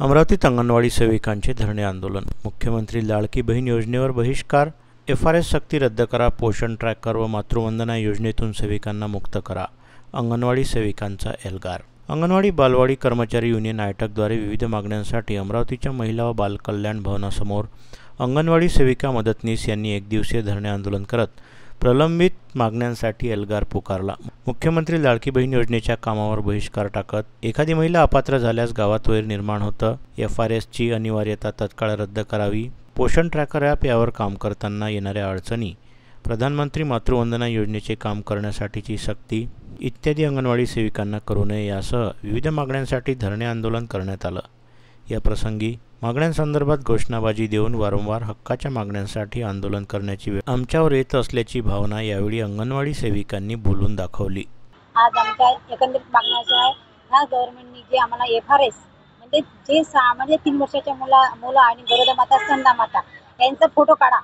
अमरावतीत अंगणवाडी सेविकांचे धरणे आंदोलन। मुख्यमंत्री लाडकी बहीण योजनेवर बहिष्कार। एफआरएस सक्ती रद्द करा। पोषण ट्रॅकर व मातृवंदना योजनेतून सेविकांना मुक्त करा। अंगणवाडी सेविकांचा एल्गार। अंगणवाडी बालवाडी कर्मचारी युनियन आयटकद्वारे विविध मागण्यांसाठी अमरावतीच्या महिला व बाल कल्याण भवनासमोर अंगणवाडी सेविका मदतनीस यांनी एकदिवसीय धरणे आंदोलन करत प्रलंबित मागण्यांसाठी एल्गार पुकारला। मुख्यमंत्री लाडकी बहीण योजनेच्या कामावर बहिष्कार टाकत एखादी महिला अपात्र झाल्यास गावात वैर निर्माण होतं। एफआरएसची अनिवार्यता तत्काळ रद्द करावी। पोषण ट्रॅकर ॲप यावर काम करताना येणाऱ्या अडचणी, प्रधानमंत्री मातृवंदना योजनेचे काम करण्यासाठीची सक्ती इत्यादी अंगणवाडी सेविकांना करू नये यासह विविध मागण्यांसाठी धरणे आंदोलन करण्यात आलं। या प्रसंगी मागण्यांसंदर्भात घोषणाबाजी देऊन वारंवार हक्काच्या मागण्यांसाठी आंदोलन करण्याची वेळ आमच्यावर येत असल्याची भावना यावेळी अंगणवाडी सेविकांनी बोलून दाखवली। आज आमच्या एकंदरीत मागण्या आहे ह्या गव्हर्नमेंटनी जे आम्हाला एफआरएस म्हणजे जे 3 वर्षाच्या मुलं आणि गरोदर माता स्तनदा माता यांचा फोटो काढा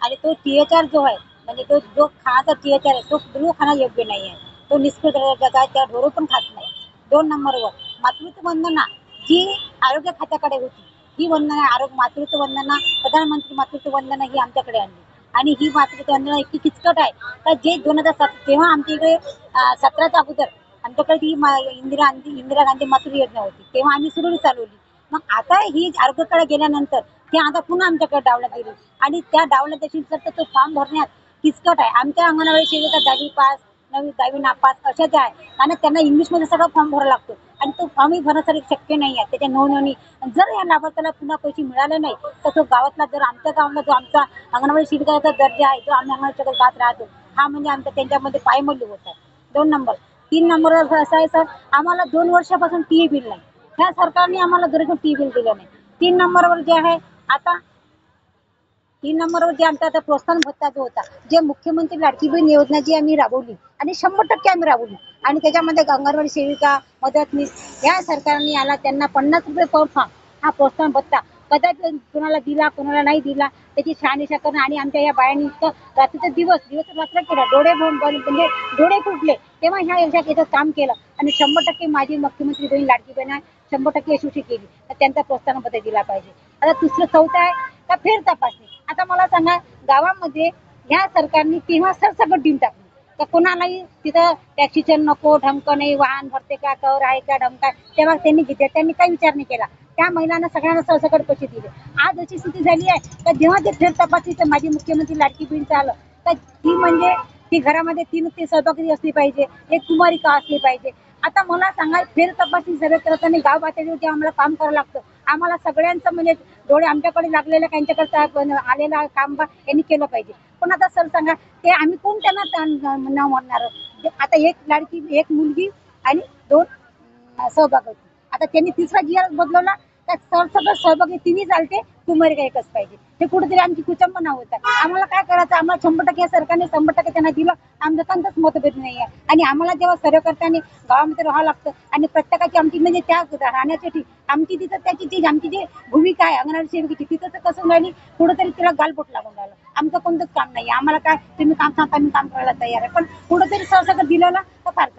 आणि तो टीएचआर जो आहे म्हणजे तो जो खायचा टीएचआर आहे तो बिलकुल खाणं योग्य नाही आहे, तो निष्कृत दर्जाचा आहे, त्या ढोरं पण खात नाही। 2 नंबरवर मातृत्व वंदना जी आरोग्य खात्याकडे होती ही वंदना मातृत्व वंदना प्रधानमंत्री मातृत्व वंदना ही आमच्याकडे आणली आणि ही मातृत्व वंदना इतकी किचकट आहे का जे 2007 तेव्हा आमच्या इकडे 17च्या अगोदर आमच्याकडे ही इंदिरा गांधी मातृ योजना होती, तेव्हा आम्ही सुरळीत चालवली। मग आता ही आरोग्याकडे गेल्यानंतर ते आता पुन्हा आमच्याकडे डावण्यात गेली आणि त्या डावण्यात अशी तर तो फॉर्म भरण्यात किचकट आहे। आमच्या अंगणवाडी सेविका 10वी पास 9वी नापास अशा ज्या आहे आणि त्यांना इंग्लिशमध्ये सगळं फॉर्म भरावा लागतो आणि तो फॉर्मही भरण्यासाठी शक्य नाही आहे। त्याच्या नोंदणी जर या लाभार्थ्याला पुन्हा पैसे मिळाले नाही तर तो गावातला जर आमच्या गावाला जो आमचा अंगणवाडी सेविकाचा दर्जा आहे जो आम्ही अंगणवाडी सेविका गात राहतो हा म्हणजे आमच्या त्यांच्यामध्ये पायमल्ली होत आहे। 2 नंबर 3 नंबरवर असं आहे सर, आम्हाला 2 वर्षापासून टी बिल नाही, ह्या सरकारने आम्हाला घरी टी बिल दिलं नाही। 3 नंबरवर जे आहे आता 3 नंबरवर जे आमचा आता प्रोत्साहन भत्ता जो होता जे मुख्यमंत्री लाडकी बहीण योजना जी आम्ही राबवली आणि 100% आम्ही राबवली आणि त्याच्यामध्ये अंगणवाडी सेविका मदतनीस या सरकारने आला त्यांना 50 रुपये पर फॉर्म हा प्रोत्साहन भत्ता कदाचित कोणाला दिला कोणाला नाही दिला त्याची शहानिशा करणं आणि आमच्या या बायांनी रात्रीचे दिवस रात्र केलं, डोळे म्हणजे डोळे फुटले तेव्हा ह्या याचं काम केलं आणि 100% माझी मुख्यमंत्री बहीण लाडकी बहीण 100% यशस्वी केली तर त्यांचा प्रोत्साहन भत्ता दिला पाहिजे। आता दुसरं चौथं आहे का फेर तपासणी। आता मला सांगा गावामध्ये ह्या सरकारने तेव्हा सरसकट देऊन टाकली तर कोणालाही तिथं टॅक्सीचं नको ढमकं नाही, वाहन भरते का कर आहे का ढमका तेव्हा त्यांनी काही विचार नाही केला, त्या महिलांना सगळ्यांना सरसकट पैसे दिले। आज अशी स्थिती झाली आहे तर जेव्हा ते फेर तपासणीचं माझी मुख्यमंत्री लाडकी बहीणचं आलं तर ती म्हणजे ती घरामध्ये 3 ते सहभागी असली पाहिजे, एक कुमारिका असली पाहिजे। आता मला सांगा फेर तपासणी सर्व करताना गाव पातळीवर जे आम्हाला काम करावं लागतं आम्हाला सगळ्यांचं म्हणजे डोळे आमच्याकडे लागलेलं त्यांच्याकडे आलेला काम यांनी केलं पाहिजे। पण आता सर सांगा ते आम्ही कोण त्यांना नाव म्हणणार। आता एक मुलगी आणि 2 सहभाग होते, आता त्यांनी 3रा जिया बदलवला तर सरसकट सहभागी 3 चालते, कुमारिका एकच पाहिजे। हे कुठेतरी आमची कुचंबना होत आहे। आम्हाला काय करायचं, आम्हाला 100% सरकारने 100% त्यांना दिलं, आमचं कोणतंच मतभेद नाही आहे आणि आम्हाला जेव्हा सर्व करताना गावामध्ये राहावं लागतं आणि प्रत्येकाची आमची म्हणजे त्या राहण्यासाठी आमची तिथं आमची जी भूमिका आहे अंगणवाडी सेविकेची तिथं तर कसं राहिली कुठेतरी तिला गालबोट लागून राहिलं। आमचं कोणतंच काम नाही, आम्हाला काय तुम्ही काम सांगता आम्ही काम करायला तयार आहे, पण कुठेतरी सरसकट दिलं तर फार